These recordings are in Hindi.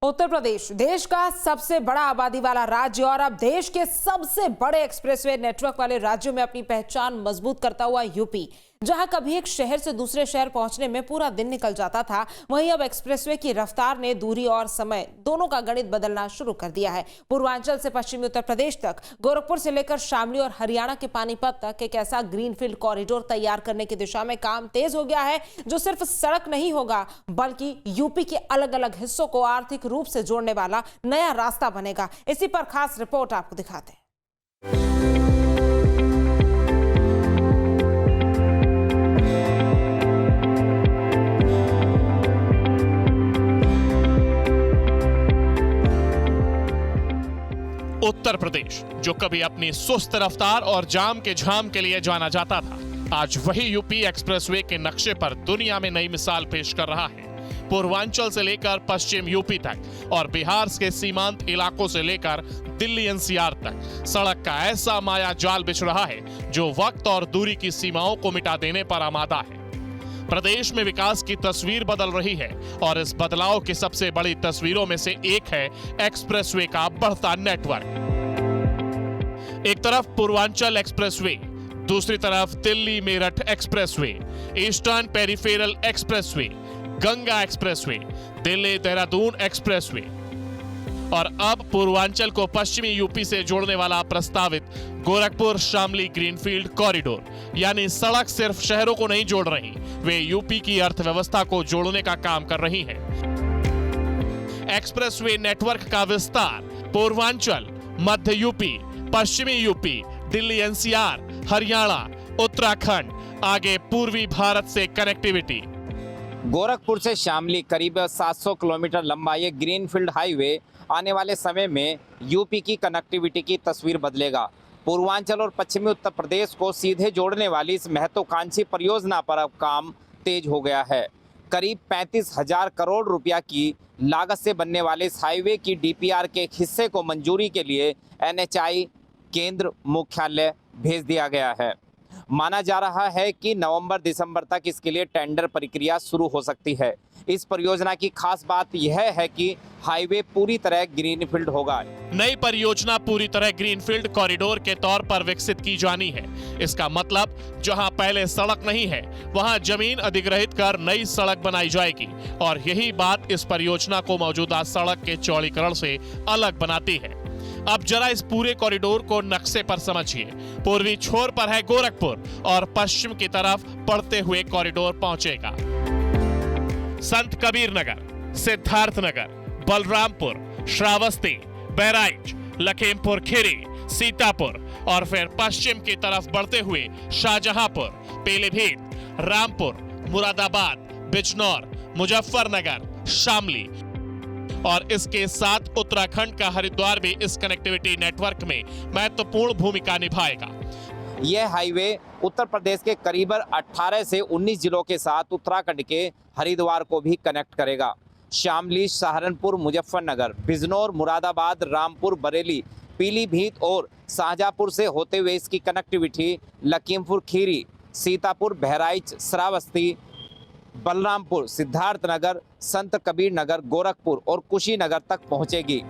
उत्तर प्रदेश देश का सबसे बड़ा आबादी वाला राज्य और अब देश के सबसे बड़े एक्सप्रेसवे नेटवर्क वाले राज्यों में अपनी पहचान मजबूत करता हुआ यूपी, जहां कभी एक शहर से दूसरे शहर पहुंचने में पूरा दिन निकल जाता था, वहीं अब एक्सप्रेसवे की रफ्तार ने दूरी और समय दोनों का गणित बदलना शुरू कर दिया है। पूर्वांचल से पश्चिमी उत्तर प्रदेश तक, गोरखपुर से लेकर शामली और हरियाणा के पानीपत तक एक ऐसा ग्रीनफील्ड कॉरिडोर तैयार करने की दिशा में काम तेज हो गया है, जो सिर्फ सड़क नहीं होगा बल्कि यूपी के अलग अलग हिस्सों को आर्थिक रूप से जोड़ने वाला नया रास्ता बनेगा। इसी पर खास रिपोर्ट आपको दिखाते हैं। उत्तर प्रदेश, जो कभी अपनी सुस्त रफ्तार और जाम के झाम के लिए जाना जाता था, आज वही यूपी एक्सप्रेसवे के नक्शे पर दुनिया में नई मिसाल पेश कर रहा है। पूर्वांचल से लेकर पश्चिम यूपी तक और बिहार के सीमांत इलाकों से लेकर दिल्ली एनसीआर तक सड़क का ऐसा माया जाल बिछ रहा है जो वक्त और दूरी की सीमाओं को मिटा देने पर आमादा है। प्रदेश में विकास की तस्वीर बदल रही है और इस बदलाव की सबसे बड़ी तस्वीरों में से एक है एक्सप्रेसवे का बढ़ता नेटवर्क। एक तरफ पूर्वांचल एक्सप्रेसवे, दूसरी तरफ Delhi Meerut expressway, eastern peripheral expressway, Ganga expressway, Delhi Dehradun expressway और अब पूर्वांचल को पश्चिमी यूपी से जोड़ने वाला प्रस्तावित गोरखपुर शामली ग्रीनफील्ड कॉरिडोर। यानी सड़क सिर्फ शहरों को नहीं जोड़ रही, वे यूपी की अर्थव्यवस्था को जोड़ने का काम कर रही है। एक्सप्रेसवे नेटवर्क का विस्तार पूर्वांचल, मध्य यूपी, पश्चिमी यूपी, दिल्ली एनसीआर, हरियाणा, उत्तराखंड, आगे पूर्वी भारत से कनेक्टिविटी। गोरखपुर से शामली करीब 700 किलोमीटर लंबा ये ग्रीनफील्ड हाईवे आने वाले समय में यूपी की कनेक्टिविटी की तस्वीर बदलेगा। पूर्वांचल और पश्चिमी उत्तर प्रदेश को सीधे जोड़ने वाली इस महत्वाकांक्षी परियोजना पर अब काम तेज हो गया है। करीब 35,000 करोड़ रुपया की लागत से बनने वाले इस हाईवे की डीपीआर के एक हिस्से को मंजूरी के लिए एनएचआई केंद्र मुख्यालय भेज दिया गया है। माना जा रहा है कि नवंबर-दिसंबर तक इसके लिए टेंडर प्रक्रिया शुरू हो सकती है। इस परियोजना की खास बात यह है कि हाईवे पूरी तरह ग्रीनफील्ड होगा। नई परियोजना पूरी तरह ग्रीनफील्ड कॉरिडोर के तौर पर विकसित की जानी है। इसका मतलब जहां पहले सड़क नहीं है, वहां जमीन अधिग्रहित कर नई सड़क बनाई जाएगी और यही बात इस परियोजना को मौजूदा सड़क के चौड़ीकरण से अलग बनाती है। अब जरा इस पूरे कॉरिडोर को नक्शे पर समझिए। पूर्वी छोर पर है गोरखपुर और पश्चिम की तरफ बढ़ते हुए कॉरिडोर पहुंचेगा संत कबीर नगर, सिद्धार्थ नगर, बलरामपुर, श्रावस्ती, बहराइच, लखीमपुर खीरी, सीतापुर और फिर पश्चिम की तरफ बढ़ते हुए शाहजहांपुर, पीलीभीत, रामपुर, मुरादाबाद, बिजनौर, मुजफ्फरनगर, शामली और इसके साथ उत्तराखंड का हरिद्वार भी इस कनेक्टिविटी नेटवर्क में महत्वपूर्ण भूमिका निभाएगा। यह हाईवे उत्तर प्रदेश के करीब 18 से 19 जिलों के साथ उत्तराखंड के हरिद्वार को भी कनेक्ट करेगा। शामली, सहारनपुर, मुजफ्फरनगर, बिजनौर, मुरादाबाद, रामपुर, बरेली, पीलीभीत और शाहजहांपुर से होते हुए इसकी कनेक्टिविटी लखीमपुर खीरी, सीतापुर, बहराइच, श्रावस्ती, बलरामपुर, सिद्धार्थनगर, संत कबीर नगर, गोरखपुर और कुशीनगर तक पहुंचेगी।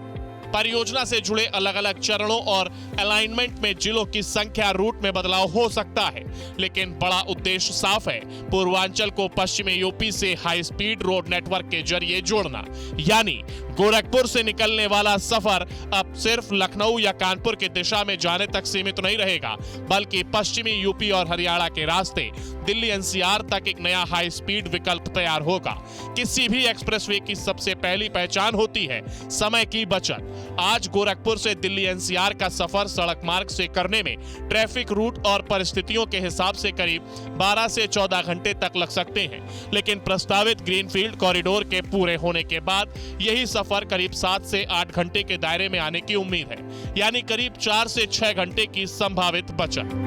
परियोजना से जुड़े अलग अलग चरणों और अलाइनमेंट में जिलों की संख्या, रूट में बदलाव हो सकता है, लेकिन बड़ा उद्देश्य साफ है, पूर्वांचल को पश्चिमी यूपी से हाई स्पीड रोड नेटवर्क के जरिए जोड़ना। यानी गोरखपुर से निकलने वाला सफर अब सिर्फ लखनऊ या कानपुर की दिशा में जाने तक सीमित नहीं रहेगा, बल्कि पश्चिमी यूपी और हरियाणा के रास्ते दिल्ली एनसीआर तक एक नया हाई स्पीड विकल्प तैयार होगा। किसी भी एक्सप्रेसवे की सबसे पहली पहचान होती है समय की बचत। आज गोरखपुर से दिल्ली एनसीआर का सफर सड़क मार्ग से करने में ट्रैफिक रूट और परिस्थितियों के हिसाब से करीब 12 से 14 घंटे तक लग सकते हैं, लेकिन प्रस्तावित ग्रीनफील्ड कॉरिडोर के पूरे होने के बाद यही सफर करीब 7 से 8 घंटे के दायरे में आने की उम्मीद है, यानी करीब 4 से 6 घंटे की संभावित बचत।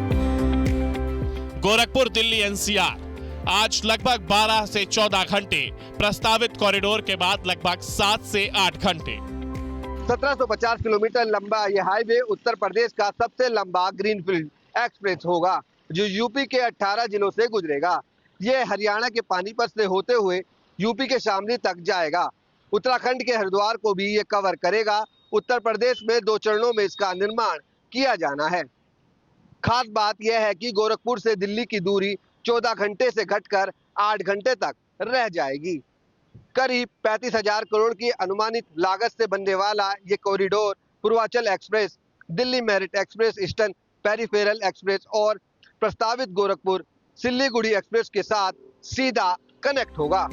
गोरखपुर दिल्ली एनसीआर आज लगभग 12 से 14 घंटे, प्रस्तावित कॉरिडोर के बाद लगभग 7 से 8 घंटे। 1750 किलोमीटर लंबा यह हाईवे उत्तर प्रदेश का सबसे लंबा ग्रीनफील्ड एक्सप्रेस होगा, जो यूपी के 18 जिलों से गुजरेगा। ये हरियाणा के पानीपत से होते हुए यूपी के शामली तक जाएगा। उत्तराखंड के हरिद्वार को भी ये कवर करेगा। उत्तर प्रदेश में 2 चरणों में इसका निर्माण किया जाना है। खास बात यह है कि गोरखपुर से दिल्ली की दूरी 14 घंटे से घटकर 8 घंटे तक रह जाएगी। करीब 35,000 करोड़ की अनुमानित लागत से बनने वाला ये corridor Purvanchal express, Delhi merit express, eastern peripheral express और प्रस्तावित गोरखपुर सिल्लीगुड़ी एक्सप्रेस के साथ सीधा कनेक्ट होगा।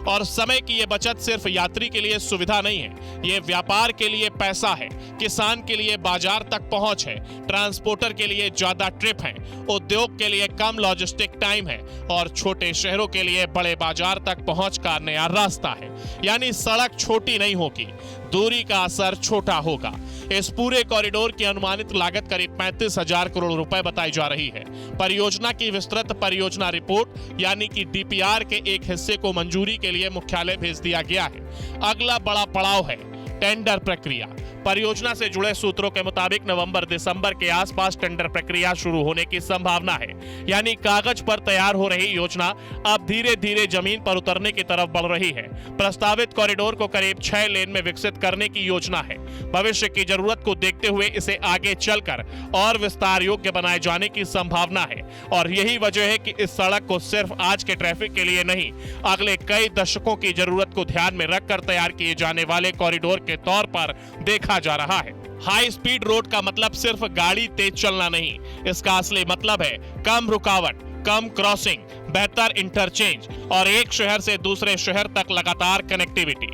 और समय की ये बचत सिर्फ यात्री के लिए सुविधा नहीं है, ये व्यापार के लिए पैसा है, किसान के लिए बाजार तक पहुंच है, ट्रांसपोर्टर के लिए ज्यादा ट्रिप है, उद्योग के लिए कम लॉजिस्टिक टाइम है और छोटे शहरों के लिए बड़े बाजार तक पहुंच का नया रास्ता है। यानी सड़क छोटी नहीं होगी, दूरी का असर छोटा होगा। इस पूरे कॉरिडोर की अनुमानित लागत करीब 35,000 करोड़ रुपए बताई जा रही है। परियोजना की विस्तृत परियोजना रिपोर्ट यानी कि डीपीआर के एक हिस्से को मंजूरी के लिए मुख्यालय भेज दिया गया है। अगला बड़ा पड़ाव है टेंडर प्रक्रिया। परियोजना से जुड़े सूत्रों के मुताबिक नवंबर-दिसंबर के आसपास टेंडर प्रक्रिया शुरू होने की संभावना है। यानी कागज पर तैयार हो रही योजना अब धीरे धीरे जमीन पर उतरने की तरफ बढ़ रही है। प्रस्तावित कॉरिडोर को करीब 6 लेन में विकसित करने की योजना है। भविष्य की जरूरत को देखते हुए इसे आगे चलकर और विस्तार योग्य बनाए जाने की संभावना है और यही वजह है कि इस सड़क को सिर्फ आज के ट्रैफिक के लिए नहीं, अगले कई दशकों की जरूरत को ध्यान में रखकर तैयार किए जाने वाले कॉरिडोर के तौर पर देखा जा रहा है। हाई स्पीड रोड का मतलब सिर्फ गाड़ी तेज चलना नहीं, इसका असली मतलब है कम रुकावट, कम क्रॉसिंग, बेहतर इंटरचेंज और एक शहर से दूसरे शहर तक लगातार कनेक्टिविटी।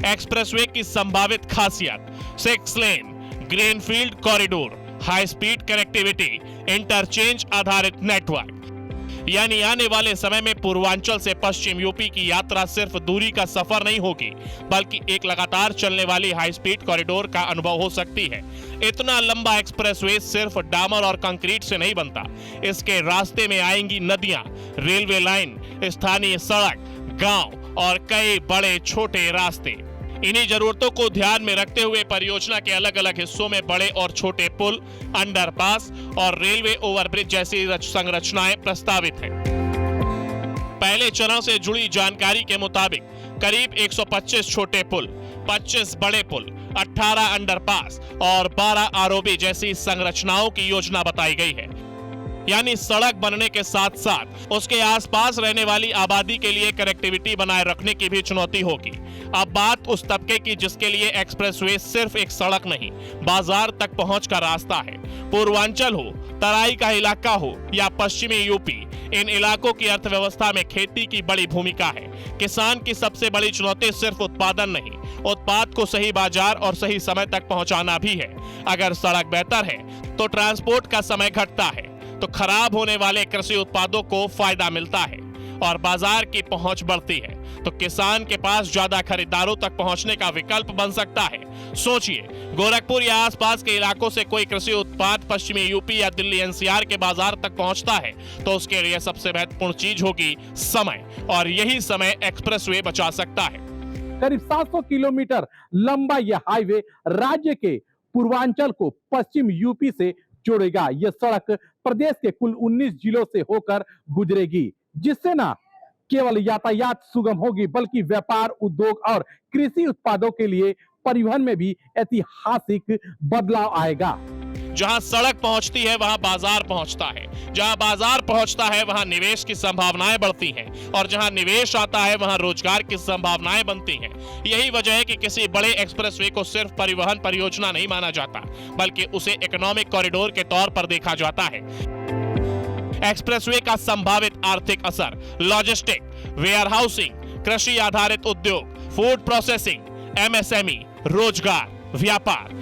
एक्सप्रेसवे की संभावित खासियत 6 lane greenfield corridor, high speed connectivity, interchange आधारित नेटवर्क। यानी आने वाले समय में पूर्वांचल से पश्चिम यूपी की यात्रा सिर्फ दूरी का सफर नहीं होगी, बल्कि एक लगातार चलने वाली हाई स्पीड कॉरिडोर का अनुभव हो सकती है। इतना लंबा एक्सप्रेसवे सिर्फ डामर और कंक्रीट से नहीं बनता, इसके रास्ते में आएंगी नदियां, रेलवे लाइन, स्थानीय सड़क, गांव और कई बड़े छोटे रास्ते। इन्हीं जरूरतों को ध्यान में रखते हुए परियोजना के अलग अलग हिस्सों में बड़े और छोटे पुल, अंडरपास और रेलवे ओवरब्रिज जैसी संरचनाएं प्रस्तावित हैं। पहले चरण से जुड़ी जानकारी के मुताबिक करीब 125 छोटे पुल, 25 बड़े पुल, 18 अंडरपास और 12 आरओबी जैसी संरचनाओं की योजना बताई गई है। यानी सड़क बनने के साथ साथ उसके आसपास रहने वाली आबादी के लिए कनेक्टिविटी बनाए रखने की भी चुनौती होगी। अब बात उस तबके की जिसके लिए एक्सप्रेसवे सिर्फ एक सड़क नहीं, बाजार तक पहुंच का रास्ता है। पूर्वांचल हो, तराई का इलाका हो या पश्चिमी यूपी, इन इलाकों की अर्थव्यवस्था में खेती की बड़ी भूमिका है। किसान की सबसे बड़ी चुनौती सिर्फ उत्पादन नहीं, उत्पाद को सही बाजार और सही समय तक पहुंचाना भी है। अगर सड़क बेहतर है तो ट्रांसपोर्ट का समय घटता है, तो खराब होने वाले कृषि उत्पादों को फायदा मिलता है और बाजार की पहुंच बढ़ती है, तो किसान के पास ज्यादा खरीदारों तक पहुंचने का विकल्प बन सकता है। सोचिए, गोरखपुर या आसपास के इलाकों से कोई कृषि उत्पाद पश्चिमी यूपी या दिल्ली एनसीआर के बाजार तक पहुंचता है तो उसके लिए सबसे महत्वपूर्ण चीज होगी समय, और यही समय एक्सप्रेसवे बचा सकता है। करीब 700 किलोमीटर लंबा यह हाईवे राज्य के पूर्वांचल को पश्चिम यूपी से जोड़ेगा। यह सड़क प्रदेश के कुल 19 जिलों से होकर गुजरेगी, जिससे न केवल यातायात सुगम होगी बल्कि व्यापार, उद्योग और कृषि उत्पादों के लिए परिवहन में भी ऐतिहासिक बदलाव आएगा। जहां सड़क पहुंचती है वहां बाजार पहुंचता है, जहां बाजार पहुंचता है वहां निवेश की संभावनाएं बढ़ती हैं और जहां निवेश आता है वहां रोजगार की संभावनाएं बनती हैं। यही वजह है कि किसी बड़े एक्सप्रेसवे को सिर्फ परिवहन परियोजना नहीं माना जाता, बल्कि उसे इकोनॉमिक कॉरिडोर के तौर पर देखा जाता है। एक्सप्रेसवे का संभावित आर्थिक असर: लॉजिस्टिक, वेयरहाउसिंग, कृषि आधारित उद्योग, फूड प्रोसेसिंग, एमएसएमई, रोजगार, व्यापार।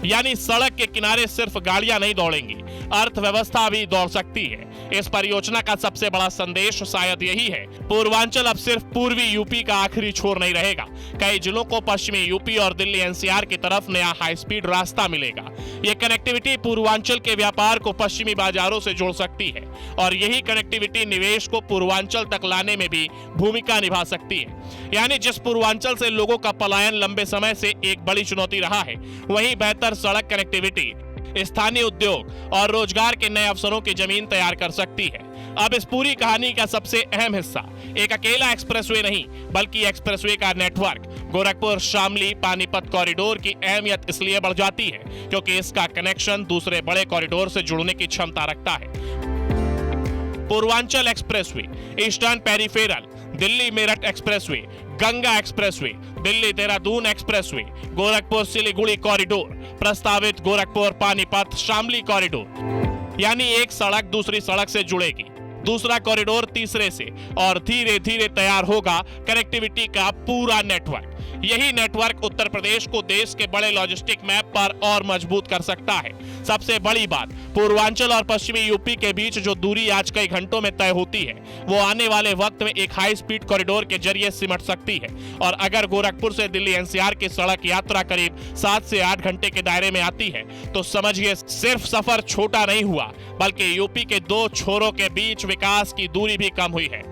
यानी सड़क के किनारे सिर्फ गाड़ियां नहीं दौड़ेंगी, अर्थव्यवस्था भी दौड़ सकती है। इस परियोजना का सबसे बड़ा संदेश शायद यही है, पूर्वांचल अब सिर्फ पूर्वी यूपी का आखिरी छोर नहीं रहेगा। कई जिलों को पश्चिमी यूपी और दिल्ली एनसीआर की तरफ नया हाई स्पीड रास्ता मिलेगा। ये कनेक्टिविटी पूर्वांचल के व्यापार को पश्चिमी बाजारों से जोड़ सकती है और यही कनेक्टिविटी निवेश को पूर्वांचल तक लाने में भी भूमिका निभा सकती है। यानी जिस पूर्वांचल से लोगों का पलायन लंबे समय से एक बड़ी चुनौती रहा है, वहीं बेहतर सड़क कनेक्टिविटी स्थानीय उद्योग और रोजगार के नए अवसरों की जमीन तैयार कर सकती है। अब इस पूरी कहानी का सबसे अहम हिस्सा एक अकेला एक्सप्रेसवे नहीं बल्कि एक्सप्रेसवे का नेटवर्क। गोरखपुर शामली पानीपत कॉरिडोर की अहमियत इसलिए बढ़ जाती है क्योंकि इसका कनेक्शन दूसरे बड़े कॉरिडोर से जुड़ने की क्षमता रखता है। Purvanchal expressway, eastern peripheral, Delhi Meerut expressway, Ganga expressway, Delhi Dehradun expressway, Gorakhpur Siliguri corridor, प्रस्तावित गोरखपुर पानीपत शामली कॉरिडोर। यानी एक सड़क दूसरी सड़क से जुड़ेगी, दूसरा कॉरिडोर तीसरे से, और धीरे धीरे तैयार होगा कनेक्टिविटी का पूरा नेटवर्क। यही नेटवर्क उत्तर प्रदेश को देश के बड़े लॉजिस्टिक मैप पर और मजबूत कर सकता है। सबसे बड़ी बात, पूर्वांचल और पश्चिमी यूपी के बीच जो दूरी आज कई घंटों में तय होती है वो आने वाले वक्त में एक हाई स्पीड कॉरिडोर के जरिए सिमट सकती है। और अगर गोरखपुर से दिल्ली एनसीआर की सड़क यात्रा करीब 7 से 8 घंटे के दायरे में आती है तो समझिए सिर्फ सफर छोटा नहीं हुआ बल्कि यूपी के दो छोरों के बीच विकास की दूरी भी कम हुई है।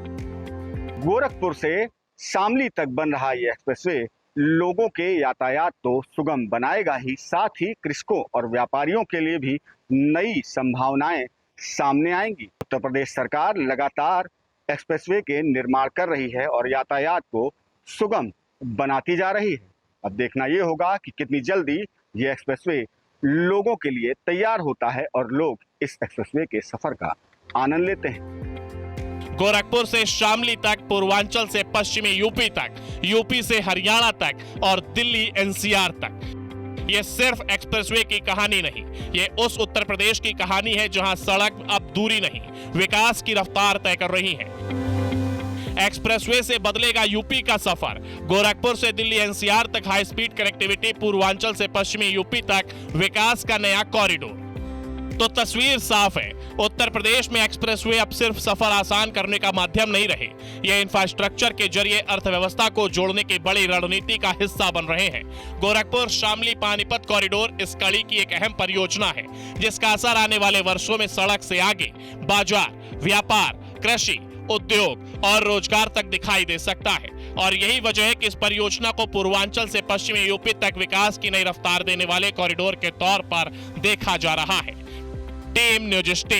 गोरखपुर से शामली तक बन रहा ये एक्सप्रेसवे लोगों के यातायात तो सुगम बनाएगा ही, साथ ही कृषकों और व्यापारियों के लिए भी नई संभावनाएं सामने आएंगी। उत्तर प्रदेश सरकार लगातार एक्सप्रेसवे के निर्माण कर रही है और यातायात को सुगम बनाती जा रही है। अब देखना ये होगा कि कितनी जल्दी ये एक्सप्रेसवे लोगों के लिए तैयार होता है और लोग इस एक्सप्रेसवे के सफर का आनंद लेते हैं। गोरखपुर से शामली तक, पूर्वांचल से पश्चिमी यूपी तक, यूपी से हरियाणा तक और दिल्ली एनसीआर तक। ये सिर्फ एक्सप्रेसवे की कहानी नहीं, ये उस उत्तर प्रदेश की कहानी है जहां सड़क अब दूरी नहीं, विकास की रफ्तार तय कर रही है। एक्सप्रेसवे से बदलेगा यूपी का सफर। गोरखपुर से दिल्ली एनसीआर तक हाई स्पीड कनेक्टिविटी, पूर्वांचल से पश्चिमी यूपी तक विकास का नया कॉरिडोर। तो तस्वीर साफ है, उत्तर प्रदेश में एक्सप्रेसवे अब सिर्फ सफर आसान करने का माध्यम नहीं रहे, ये इंफ्रास्ट्रक्चर के जरिए अर्थव्यवस्था को जोड़ने की बड़ी रणनीति का हिस्सा बन रहे हैं। गोरखपुर शामली पानीपत कॉरिडोर इस कड़ी की एक अहम परियोजना है जिसका असर आने वाले वर्षों में सड़क से आगे बाजार, व्यापार, कृषि, उद्योग और रोजगार तक दिखाई दे सकता है। और यही वजह है कि इस परियोजना को पूर्वांचल से पश्चिमी यूपी तक विकास की नई रफ्तार देने वाले कॉरिडोर के तौर पर देखा जा रहा है। Team news stay.